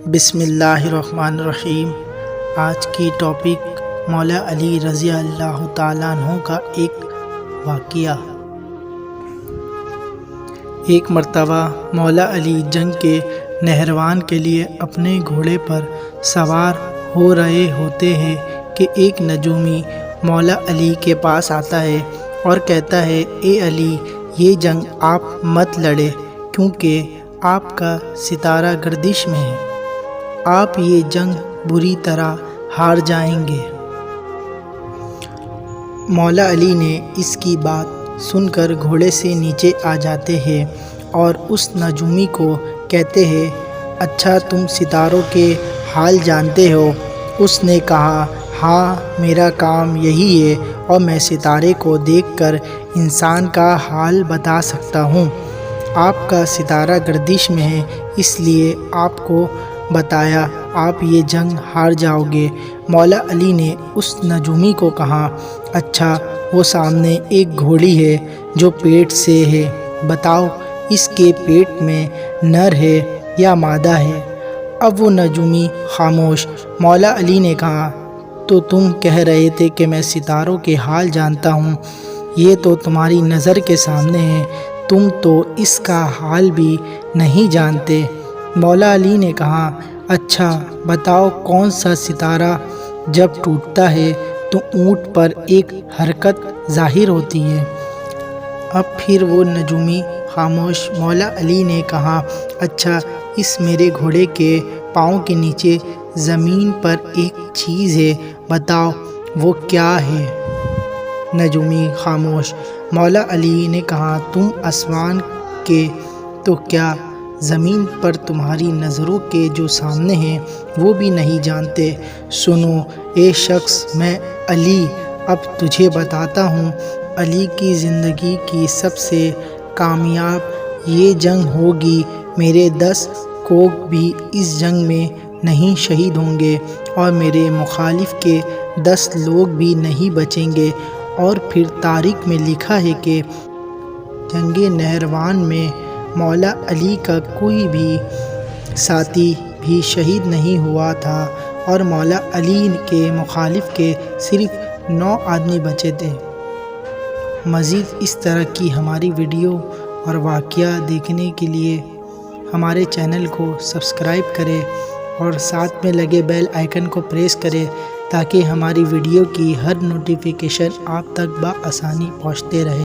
بسم اللہ الرحمن الرحیم۔ آج کی ٹاپک مولا علی رضی اللہ تعالیٰ عنہ کا ایک واقعہ۔ ایک مرتبہ مولا علی جنگ کے نہروان کے لیے اپنے گھوڑے پر سوار ہو رہے ہوتے ہیں کہ ایک نجومی مولا علی کے پاس آتا ہے اور کہتا ہے، اے علی، یہ جنگ آپ مت لڑے کیونکہ آپ کا ستارہ گردش میں ہے، آپ یہ جنگ بری طرح ہار جائیں گے۔ مولا علی نے اس کی بات سن کر گھوڑے سے نیچے آ جاتے ہیں اور اس نجومی کو کہتے ہیں، اچھا تم ستاروں کے حال جانتے ہو؟ اس نے کہا، ہاں میرا کام یہی ہے اور میں ستارے کو دیکھ کر انسان کا حال بتا سکتا ہوں۔ آپ کا ستارہ گردش میں ہے، اس لیے آپ کو بتایا آپ یہ جنگ ہار جاؤ گے۔ مولا علی نے اس نجومی کو کہا، اچھا وہ سامنے ایک گھوڑی ہے جو پیٹ سے ہے، بتاؤ اس کے پیٹ میں نر ہے یا مادہ ہے؟ اب وہ نجومی خاموش۔ مولا علی نے کہا، تو تم کہہ رہے تھے کہ میں ستاروں کے حال جانتا ہوں، یہ تو تمہاری نظر کے سامنے ہے، تم تو اس کا حال بھی نہیں جانتے۔ مولا علی نے کہا، اچھا بتاؤ کون سا ستارہ جب ٹوٹتا ہے تو اونٹ پر ایک حرکت ظاہر ہوتی ہے؟ اب پھر وہ نجومی خاموش۔ مولا علی نے کہا، اچھا اس میرے گھوڑے کے پاؤں کے نیچے زمین پر ایک چیز ہے، بتاؤ وہ کیا ہے؟ نجومی خاموش۔ مولا علی نے کہا، تم آسمان کے تو کیا زمین پر تمہاری نظروں کے جو سامنے ہیں وہ بھی نہیں جانتے؟ سنو اے شخص، میں علی اب تجھے بتاتا ہوں، علی کی زندگی کی سب سے کامیاب یہ جنگ ہوگی، میرے 10 کوہ بھی اس جنگ میں نہیں شہید ہوں گے اور میرے مخالف کے 10 لوگ بھی نہیں بچیں گے۔ اور پھر تاریخ میں لکھا ہے کہ جنگ نہروان میں مولا علی کا کوئی بھی ساتھی بھی شہید نہیں ہوا تھا اور مولا علی کے مخالف کے صرف 9 آدمی بچے تھے۔ مزید اس طرح کی ہماری ویڈیو اور واقعہ دیکھنے کے لیے ہمارے چینل کو سبسکرائب کریں اور ساتھ میں لگے بیل آئیکن کو پریس کریں تاکہ ہماری ویڈیو کی ہر نوٹیفیکیشن آپ تک بآسانی پہنچتے رہے۔